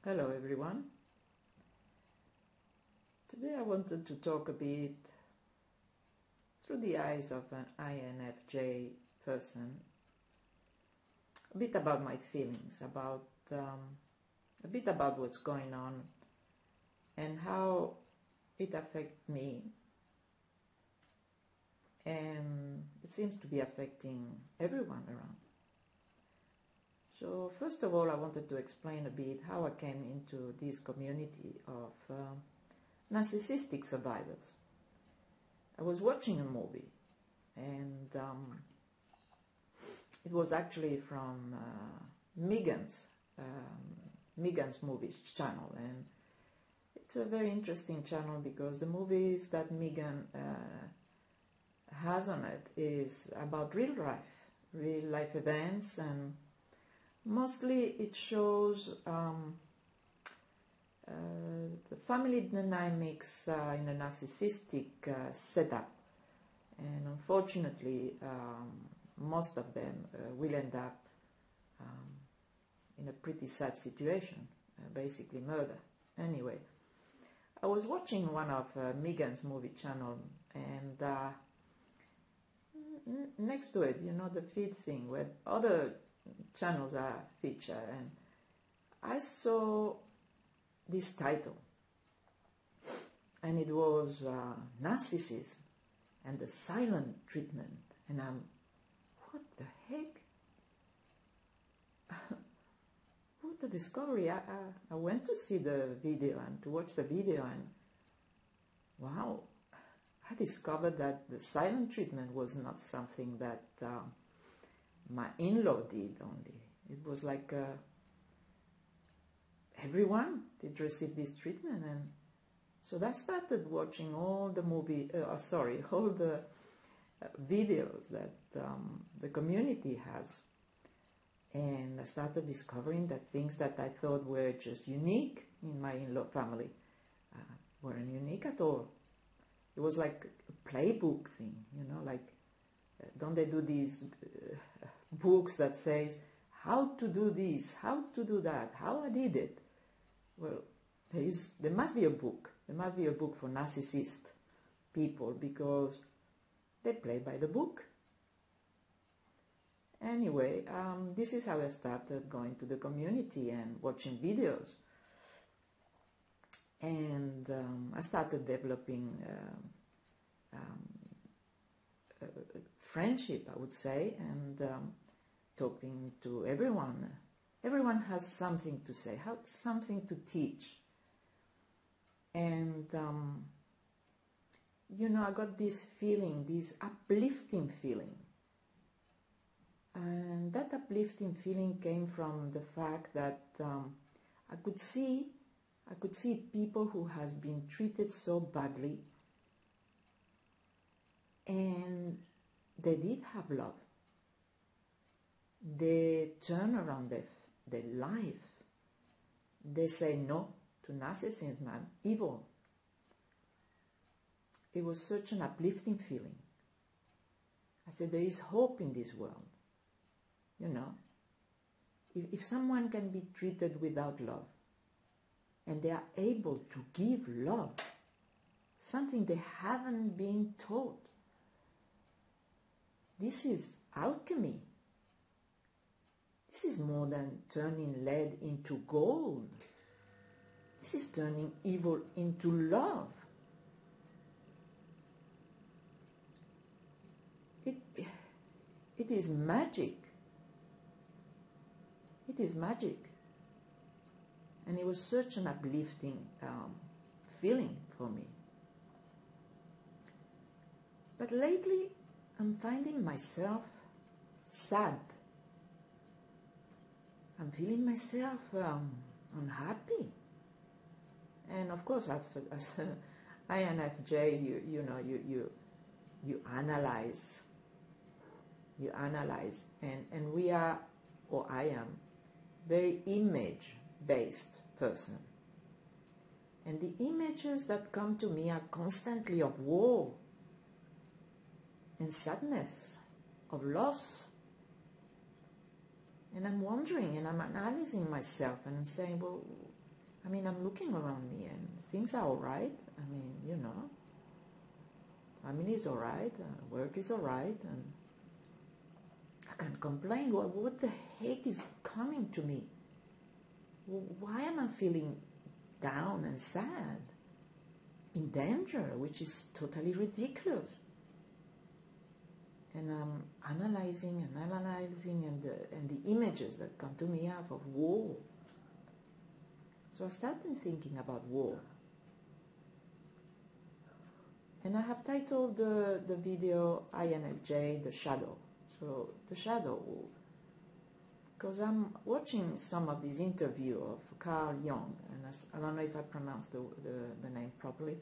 Hello everyone. Today I wanted to talk a bit through the eyes of an INFJ person, a bit about my feelings, a bit about what's going on and how it affects me, and it seems to be affecting everyone around. So first of all, I wanted to explain a bit how I came into this community of narcissistic survivors. I was watching a movie, and it was actually from Megan's Movies channel, and it's a very interesting channel because the movies that Megan has on it is about real life events, and mostly it shows the family dynamics in a narcissistic setup, and unfortunately most of them will end up in a pretty sad situation, basically murder. Anyway, I was watching one of Megan's movie channel, and next to it, you know, the feed thing where other channels are featured, and I saw this title, and it was Narcissism and the Silent Treatment, and what the heck? What a discovery. I went to see the video and to watch the video, and wow, I discovered that the silent treatment was not something that my in-law did only. It was like everyone did receive this treatment, and so I started watching all the all the videos that the community has, and I started discovering that things that I thought were just unique in my in-law family weren't unique at all. It was like a playbook thing, you know, like don't they do these books that says how to do this, how to do that, how I did it? Well, there must be a book. There must be a book for narcissist people because they play by the book. Anyway, this is how I started going to the community and watching videos. And I started developing friendship, I would say, and talking to everyone. Everyone has something to say, something to teach. And, you know, I got this feeling, this uplifting feeling. And that uplifting feeling came from the fact that I could see people who has been treated so badly, and they did have love. They turn around their life. They say no to narcissism and evil. It was such an uplifting feeling. I said, there is hope in this world. You know, if someone can be treated without love, and they are able to give love, something they haven't been taught, this is alchemy. This is more than turning lead into gold. This is turning evil into love. It is magic. It is magic. And it was such an uplifting feeling for me. But lately, I'm finding myself sad. I'm feeling myself unhappy. And of course, as INFJ, you know, you analyze. You analyze, and we are, or I am, very image-based person. And the images that come to me are constantly of war and sadness, of loss. And I'm wondering, and I'm analyzing myself and saying, well, I mean, I'm looking around me and things are all right. I mean, you know, family is all right, work is all right, and I can't complain. What the heck is coming to me? Why am I feeling down and sad? In danger, which is totally ridiculous. And I'm analyzing, and the images that come to me are of war. So I started thinking about war. And I have titled the video INFJ The Shadow. So the shadow, because I'm watching some of these interviews of Carl Jung, and I don't know if I pronounced the name properly.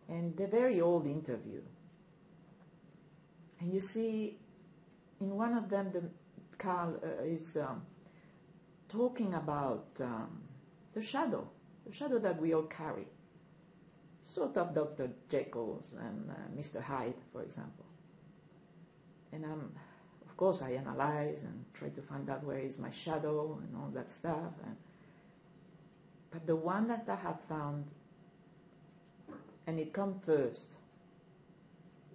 And they're very old interview. And you see, in one of them, Carl is talking about the shadow that we all carry. Sort of Dr. Jekyll and Mr. Hyde, for example. And of course, I analyze and try to find out where is my shadow and all that stuff. But the one that I have found, and it comes first,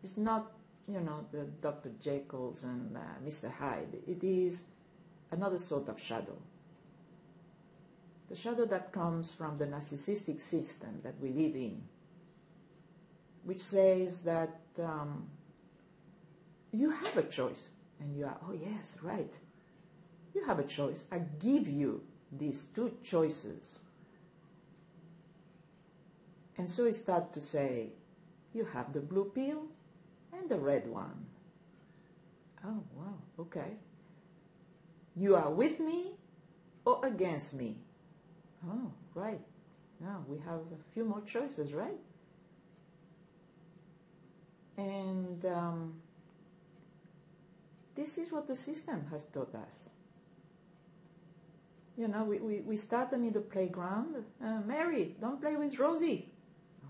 is not, you know, the Dr. Jekyll's and Mr. Hyde. It is another sort of shadow. The shadow that comes from the narcissistic system that we live in, which says that you have a choice. And you are, oh yes, right. You have a choice. I give you these two choices. And so it starts to say, you have the blue pill and the red one. Oh, wow, okay. You are with me or against me? Oh, right. Now we have a few more choices, right? And this is what the system has taught us. You know, we started in the playground. Mary, don't play with Rosie.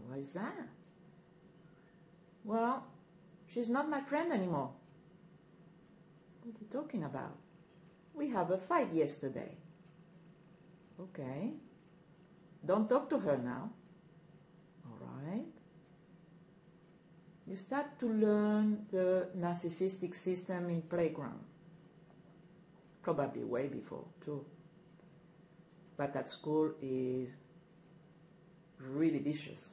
Why is that? Well, she's not my friend anymore. What are you talking about? We have a fight yesterday. Okay. Don't talk to her now. All right. You start to learn the narcissistic system in playground. Probably way before, too. But at school is really vicious.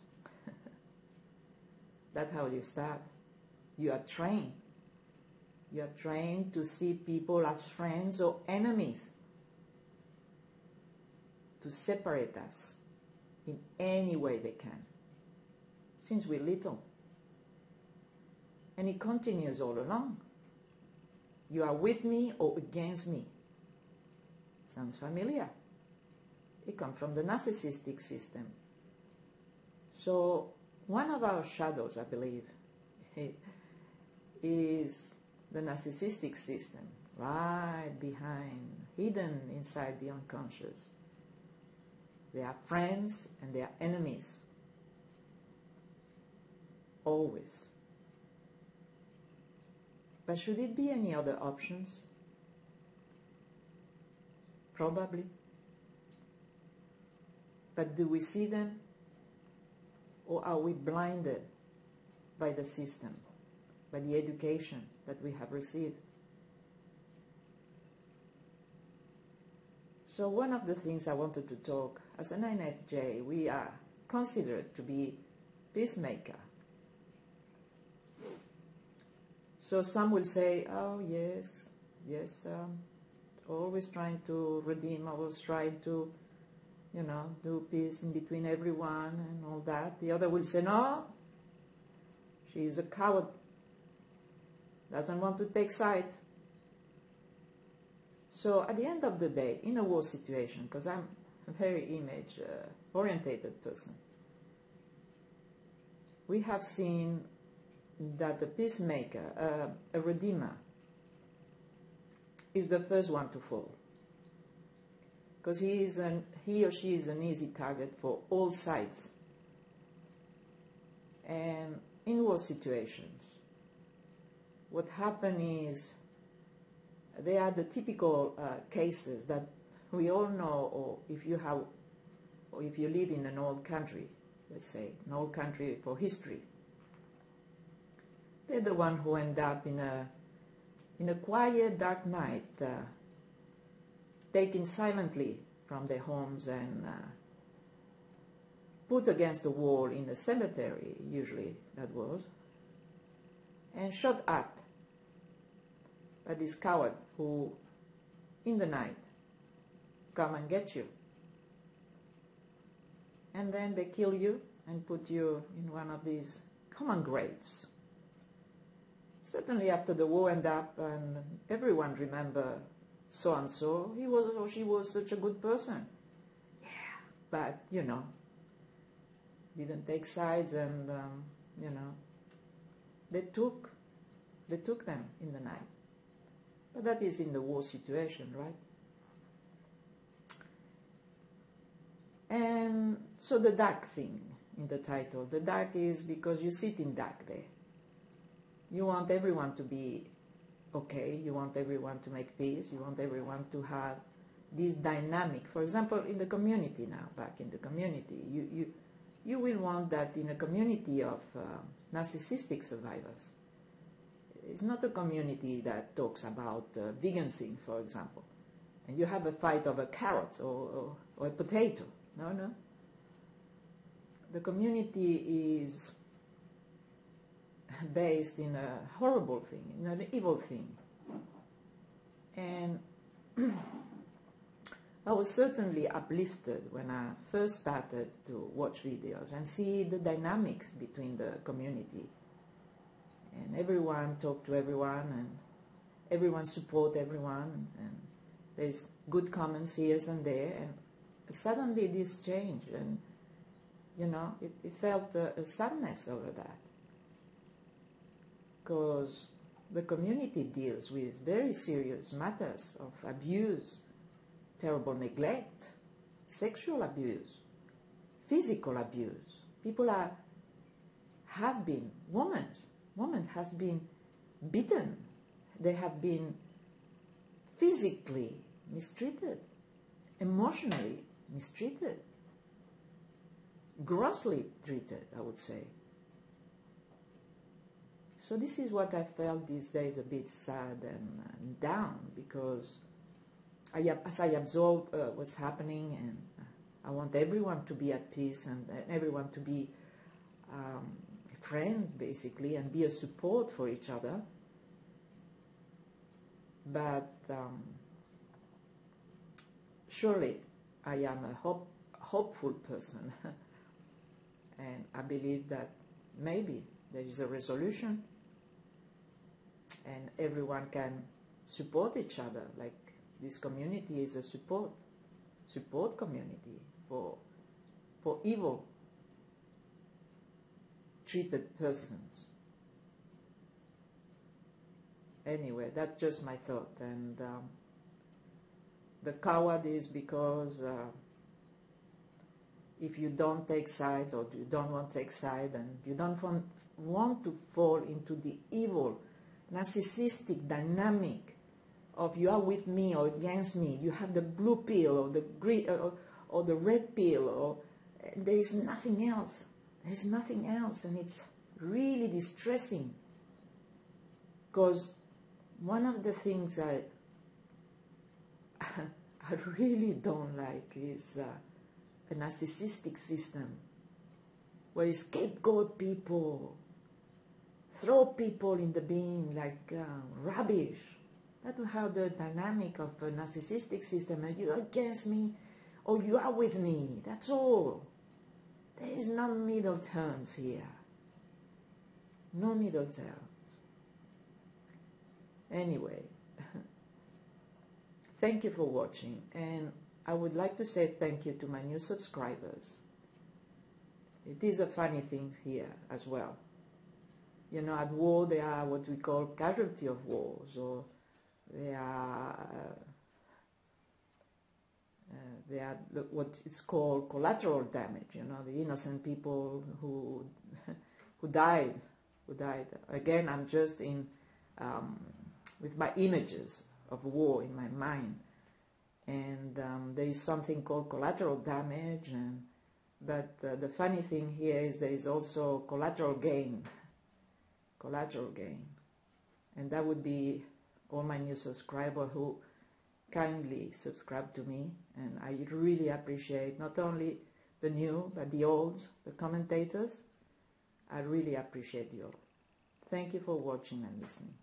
That's how you start. You are trained. You are trained to see people as friends or enemies, to separate us in any way they can, since we're little. And it continues all along. You are with me or against me. Sounds familiar. It comes from the narcissistic system. So one of our shadows, I believe, is the narcissistic system, right behind, hidden inside the unconscious. They are friends and they are enemies. Always. But should it be any other options? Probably. But do we see them? Or are we blinded by the system, by the education that we have received? So one of the things I wanted to talk, as an INFJ, we are considered to be peacemaker. So some will say, oh yes, always trying to redeem, always trying to, you know, do peace in between everyone and all that. The other will say, no, she is a coward, doesn't want to take sides. So at the end of the day, in a war situation, because I'm a very image-orientated person, we have seen that the peacemaker, a redeemer, is the first one to fall. Because he or she is an easy target for all sides. And in war situations, what happens is they are the typical cases that we all know, or if you have or if you live in an old country, let's say, an old country for history, they're the one who end up in a quiet, dark night, taken silently from their homes and put against the wall in a cemetery, usually that was, and shot at by this coward who, in the night, come and get you. And then they kill you and put you in one of these common graves. Certainly after the war ended up, and everyone remember so-and-so, he was or she was such a good person. Yeah, but, you know, didn't take sides, and, you know, they took them in the night. But that is in the war situation, right? And so the dark thing in the title, the dark is because you sit in dark there. You want everyone to be okay, you want everyone to make peace, you want everyone to have this dynamic. For example, in the community now, back in the community, you will want that in a community of narcissistic survivors. It's not a community that talks about vegan thing, for example, and you have a fight over a carrot or a potato. No. The community is based in a horrible thing, in an evil thing. And I was certainly uplifted when I first started to watch videos and see the dynamics between the community. And everyone talk to everyone, and everyone support everyone, and there's good comments here and there, and suddenly this changed, and you know, it felt a sadness over that, because the community deals with very serious matters of abuse, terrible neglect, sexual abuse, physical abuse. People have been, women has been beaten, they have been physically mistreated, emotionally mistreated, grossly treated, I would say. So this is what I felt these days, a bit sad and down, because as I absorb what's happening, and I want everyone to be at peace, and everyone to be friends, basically, and be a support for each other. But surely I am a hopeful person, and I believe that maybe there is a resolution, and everyone can support each other. Like this community is a support community for evil treated persons. Anyway, that's just my thought. And the coward is because if you don't take sides, or you don't want to take sides, and you don't want to fall into the evil, narcissistic dynamic of you are with me or against me, you have the blue pill or the green or the red pill, or there is nothing else. There is nothing else, and it's really distressing, because one of the things I really don't like is a narcissistic system where you scapegoat people, throw people in the bin like rubbish. That's how the dynamic of a narcissistic system, and you're against me or you are with me, that's all. There is no middle terms here. No middle terms. Anyway, thank you for watching, and I would like to say thank you to my new subscribers. It is a funny thing here as well. You know, at war there are what we call casualty of wars, or there are what is called collateral damage. You know, the innocent people who died. Again, I'm just in with my images of war in my mind, and there is something called collateral damage, but the funny thing here is there is also collateral gain, and that would be all my new subscribers who kindly subscribe to me, and I really appreciate not only the new but the old, the commentators. I really appreciate you all. Thank you for watching and listening.